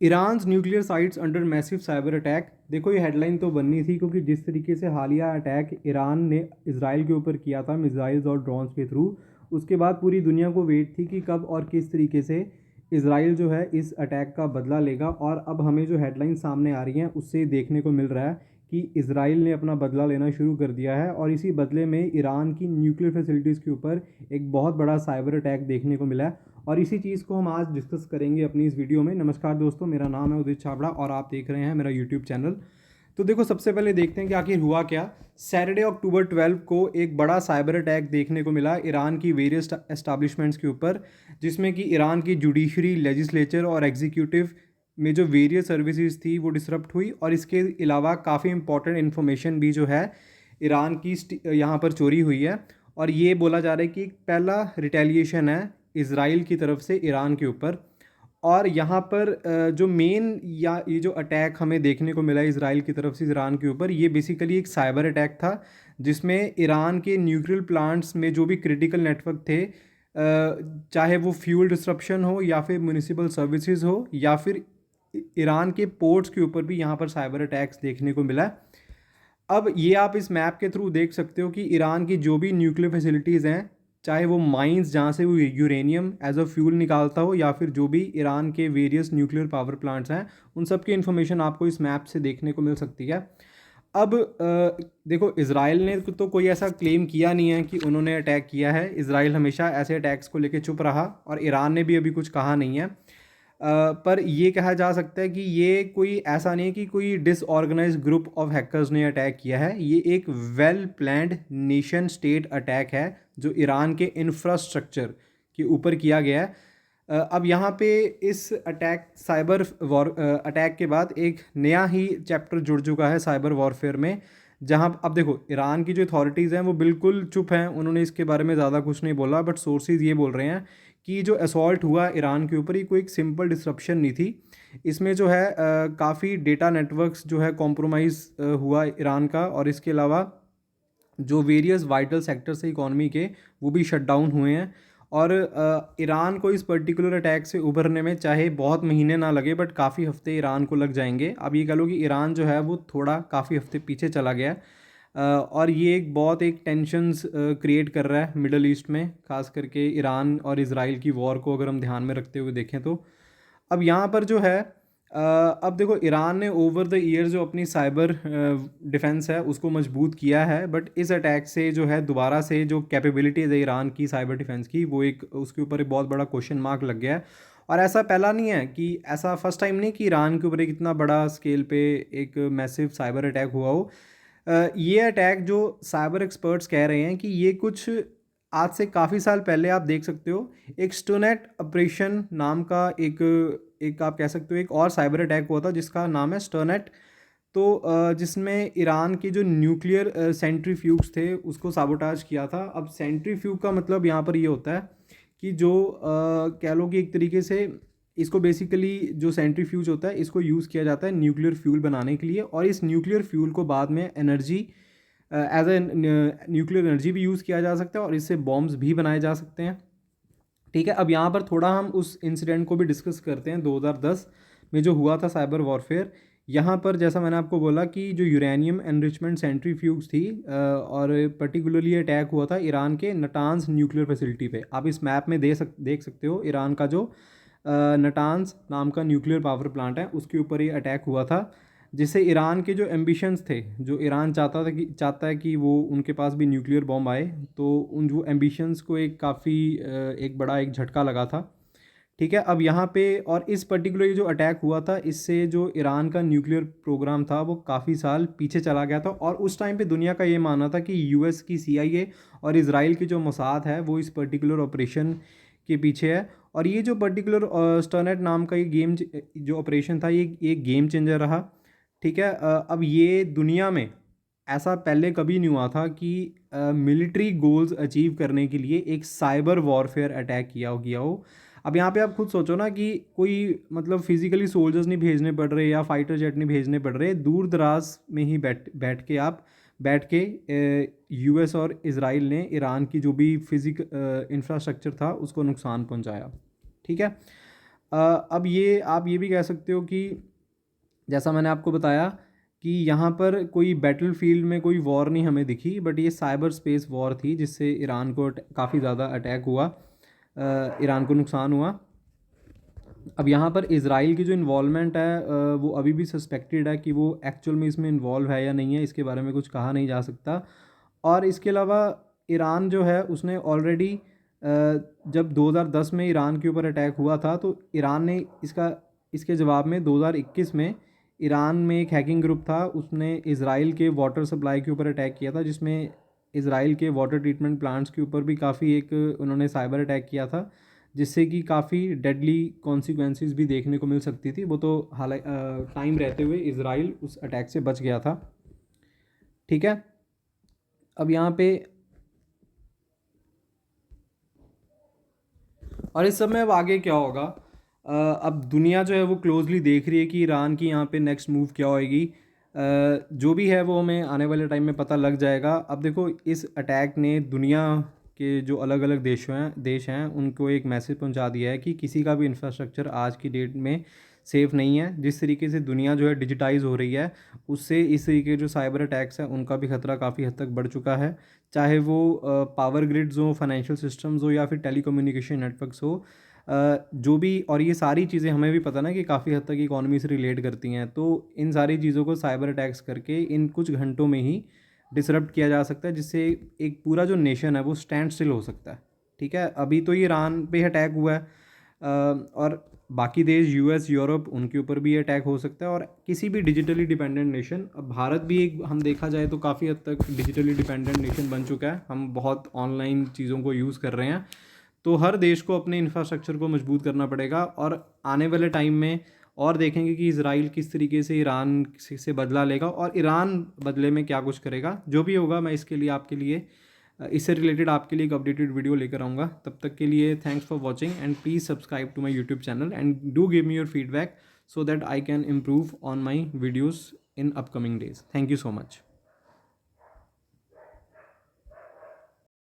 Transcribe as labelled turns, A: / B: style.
A: Iran's nuclear sites under massive cyber attack. देखो ये headline तो बननी थी क्योंकि जिस तरीके से हालिया अटैक ईरान ने इसराइल के ऊपर किया था मिसाइल्स और ड्रोन्स के थ्रू, उसके बाद पूरी दुनिया को वेट थी कि कब और किस तरीके से इसराइल जो है इस अटैक का बदला लेगा। और अब हमें जो हेडलाइन सामने आ रही हैं उससे देखने को मिल रहा है कि इसराइल ने अपना बदला लेना शुरू कर दिया है और इसी बदले में ईरान की न्यूक्लियर फैसिलिटीज़ के ऊपर एक बहुत बड़ा साइबर अटैक देखने को मिला है। और इसी चीज़ को हम आज डिस्कस करेंगे अपनी इस वीडियो में। नमस्कार दोस्तों, मेरा नाम है उदित छाबड़ा और आप देख रहे हैं मेरा यूट्यूब चैनल। तो देखो, सबसे पहले देखते हैं कि आखिर हुआ क्या। सैटरडे अक्टूबर 12 को एक बड़ा साइबर अटैक देखने को मिला ईरान की वेरियस एस्टैब्लिशमेंट्स के ऊपर, जिसमें कि ईरान की जुडिशरी, लेजिस्लेचर और एग्जीक्यूटिव में जो वेरियस सर्विसेज थी वो डिसरप्ट हुई। और इसके अलावा काफ़ी इंपॉर्टेंट इन्फॉर्मेशन भी जो है ईरान की यहाँ पर चोरी हुई है। और ये बोला जा रहा है कि पहला रिटेलिएशन है इसराइल की तरफ से ईरान के ऊपर। और यहाँ पर जो मेन या ये जो अटैक हमें देखने को मिला इसराइल की तरफ से ईरान के ऊपर, ये बेसिकली एक साइबर अटैक था जिसमें ईरान के न्यूक्लियर प्लांट्स में जो भी क्रिटिकल नेटवर्क थे, चाहे वो फ्यूल डिस्ट्रप्शन हो या फिर म्यूनिसिपल सर्विसेज हो या फिर ईरान के पोर्ट्स के ऊपर भी यहाँ पर साइबर अटैक्स देखने को मिला है। अब ये आप इस मैप के थ्रू देख सकते हो कि ईरान की जो भी न्यूक्लियर फैसिलिटीज़ हैं, चाहे वो माइंस जहाँ से वो यूरेनियम एज अ फ्यूल निकालता हो या फिर जो भी ईरान के वेरियस न्यूक्लियर पावर प्लांट्स हैं, उन सब की इन्फॉर्मेशन आपको इस मैप से देखने को मिल सकती है। अब देखो, इसराइल ने तो कोई ऐसा क्लेम किया नहीं है कि उन्होंने अटैक किया है। इसराइल हमेशा ऐसे अटैक्स को लेकर चुप रहा और ईरान ने भी अभी कुछ कहा नहीं है। पर ये कहा जा सकता है कि ये कोई ऐसा नहीं है कि कोई डिसऑर्गेनाइज ग्रुप ऑफ हैकर्स ने अटैक किया है। ये एक well planned nation state attack है जो ईरान के इंफ्रास्ट्रक्चर के ऊपर किया गया है। अब यहाँ पे इस साइबर वॉर अटैक के बाद एक नया ही चैप्टर जुड़ चुका है साइबर वॉरफेयर में, जहाँ अब देखो ईरान की जो अथॉरिटीज़ हैं वो बिल्कुल चुप हैं, उन्होंने इसके बारे में ज़्यादा कुछ नहीं बोला। बट सोर्सेज ये बोल रहे हैं कि जो असॉल्ट हुआ ईरान के ऊपर, ये कोई एक सिंपल डिसरप्शन नहीं थी। इसमें जो है काफ़ी डेटा नेटवर्क्स जो है कॉम्प्रोमाइज़ हुआ ईरान का, और इसके अलावा जो वेरियस वाइटल सेक्टर्स है इकॉनमी के, वो भी शट डाउन हुए हैं। और ईरान को इस पर्टिकुलर अटैक से उभरने में चाहे बहुत महीने ना लगे, बट काफ़ी हफ्ते ईरान को लग जाएंगे। अब ये कह लो कि ईरान जो है वो थोड़ा काफ़ी हफ्ते पीछे चला गया है। और ये एक बहुत एक टेंशन्स क्रिएट कर रहा है मिडल ईस्ट में, ख़ास करके ईरान और इसराइल की वॉर को अगर हम ध्यान में रखते हुए देखें तो। अब यहाँ पर जो है अब देखो, ईरान ने ओवर द ईयर जो अपनी साइबर डिफेंस है उसको मजबूत किया है, बट इस अटैक से जो है दोबारा से जो कैपेबिलिटीज़ है ईरान की साइबर डिफेंस की, वो एक उसके ऊपर एक बहुत बड़ा क्वेश्चन मार्क लग गया है। और ऐसा पहला नहीं है कि ऐसा फर्स्ट टाइम नहीं कि ईरान के ऊपर एक इतना बड़ा स्केल पे एक मैसिव साइबर अटैक हुआ हो। ये अटैक जो साइबर एक्सपर्ट्स कह रहे हैं कि ये कुछ आज से काफ़ी साल पहले आप देख सकते हो, एक स्टोनेट ऑपरेशन नाम का एक एक आप कह सकते हो एक और साइबर अटैक हुआ था जिसका नाम है स्टर्नेट। तो जिसमें ईरान के जो न्यूक्लियर सेंट्रीफ्यूज थे उसको साबोटाज किया था। अब सेंट्रीफ्यूज का मतलब यहाँ पर ये होता है कि जो कह लो कि एक तरीके से इसको बेसिकली जो सेंट्रीफ्यूज होता है इसको यूज़ किया जाता है न्यूक्लियर फ्यूल बनाने के लिए, और इस न्यूक्लियर फ्यूल को बाद में energy as a nuclear energy भी यूज़ किया जा सकता है और इससे बॉम्ब्स भी बनाए जा सकते हैं। ठीक है, अब यहाँ पर थोड़ा हम उस इंसिडेंट को भी डिस्कस करते हैं 2010 में जो हुआ था साइबर वॉरफेयर। यहाँ पर जैसा मैंने आपको बोला कि जो यूरेनियम एनरिचमेंट सेंट्रीफ्यूज थी, और पर्टिकुलरली अटैक हुआ था ईरान के नटान्स न्यूक्लियर फैसिलिटी पे। आप इस मैप में देख सकते हो ईरान का जो नटान्स नाम का न्यूक्लियर पावर प्लांट है उसके ऊपर ये अटैक हुआ था, जिससे ईरान के जो एम्बिशंस थे, जो ईरान चाहता है कि वो उनके पास भी न्यूक्लियर बॉम्ब आए, तो उन जो एम्बिशंस को एक काफ़ी एक बड़ा एक झटका लगा था। ठीक है, अब यहाँ पे और इस पर्टिकुलर जो अटैक हुआ था इससे जो ईरान का न्यूक्लियर प्रोग्राम था वो काफ़ी साल पीछे चला गया था। और उस टाइम पे दुनिया का ये मानना था कि यूएस की CIA और इसराइल की जो मोसाद है वो इस पर्टिकुलर ऑपरेशन के पीछे है। और ये जो पर्टिकुलर स्टर्नेट नाम का ये जो ऑपरेशन था ये गेम चेंजर रहा। ठीक है, अब ये दुनिया में ऐसा पहले कभी नहीं हुआ था कि मिलिट्री गोल्स अचीव करने के लिए एक साइबर वॉरफेयर अटैक किया गया हो। अब यहाँ पे आप खुद सोचो ना कि कोई मतलब फिजिकली सोल्जर्स नहीं भेजने पड़ रहे या फाइटर जेट नहीं भेजने पड़ रहे, दूर दराज में ही बैठ के यूएस और इसराइल ने ईरान की जो भी इंफ्रास्ट्रक्चर था उसको नुकसान पहुँचाया। ठीक है, अब ये आप ये भी कह सकते हो कि जैसा मैंने आपको बताया कि यहाँ पर कोई बैटल फील्ड में कोई वॉर नहीं हमें दिखी, बट ये साइबर स्पेस वॉर थी जिससे ईरान को काफ़ी ज़्यादा अटैक हुआ, ईरान को नुकसान हुआ। अब यहाँ पर इज़राइल की जो इन्वॉल्वमेंट है वो अभी भी सस्पेक्टेड है कि वो एक्चुअल में इसमें इन्वॉल्व है या नहीं है, इसके बारे में कुछ कहा नहीं जा सकता। और इसके अलावा ईरान जो है उसने ऑलरेडी जब 2010 में ईरान के ऊपर अटैक हुआ था तो ईरान ने इसके जवाब में 2021 में ईरान में एक हैकिंग ग्रुप था, उसने इज़राइल के वाटर सप्लाई के ऊपर अटैक किया था, जिसमें इज़राइल के वाटर ट्रीटमेंट प्लांट्स के ऊपर भी काफ़ी एक उन्होंने साइबर अटैक किया था, जिससे कि काफ़ी डेडली कॉन्सिक्वेंसेस भी देखने को मिल सकती थी। वो तो हालांकि टाइम रहते हुए इज़राइल उस अटैक से बच गया था। ठीक है, अब यहाँ पे और इस सब में अब आगे क्या होगा, अब दुनिया जो है वो क्लोजली देख रही है कि ईरान की यहाँ पे नेक्स्ट मूव क्या होएगी। जो भी है वो हमें आने वाले टाइम में पता लग जाएगा। अब देखो, इस अटैक ने दुनिया के जो अलग अलग देश हैं उनको एक मैसेज पहुंचा दिया है कि किसी का भी इंफ्रास्ट्रक्चर आज की डेट में सेफ़ नहीं है। जिस तरीके से दुनिया जो है डिजिटाइज़ हो रही है, उससे इस तरीके के जो साइबर अटैक्स हैं उनका भी ख़तरा काफ़ी हद तक बढ़ चुका है। चाहे वो पावर ग्रिड्स हो, फाइनेंशियल सिस्टम्स हो, या फिर टेलीकम्युनिकेशन नेटवर्क्स हो, जो भी, और ये सारी चीज़ें हमें भी पता ना कि काफ़ी हद तक इकॉनमी से रिलेट करती हैं, तो इन सारी चीज़ों को साइबर अटैक्स करके इन कुछ घंटों में ही डिसरप्ट किया जा सकता है, जिससे एक पूरा जो नेशन है वो स्टैंड स्टिल हो सकता है। ठीक है, अभी तो ये ईरान पे अटैक हुआ है, और बाकी देश यूएस, यूरोप, उनके ऊपर भी अटैक हो सकता है, और किसी भी डिजिटली डिपेंडेंट नेशन, अब भारत भी एक, हम देखा जाए तो काफ़ी हद तक डिजिटली डिपेंडेंट नेशन बन चुका है। हम बहुत ऑनलाइन चीज़ों को यूज़ कर रहे हैं, तो हर देश को अपने इंफ्रास्ट्रक्चर को मजबूत करना पड़ेगा। और आने वाले टाइम में और देखेंगे कि इज़राइल किस तरीके से ईरान से बदला लेगा और ईरान बदले में क्या कुछ करेगा। जो भी होगा मैं इसके लिए आपके लिए इससे रिलेटेड आपके लिए एक अपडेटेड वीडियो लेकर आऊँगा। तब तक के लिए thanks for watching and please subscribe to my YouTube channel and do give me your feedback so that I can improve on my videos in upcoming days. Thank you so much.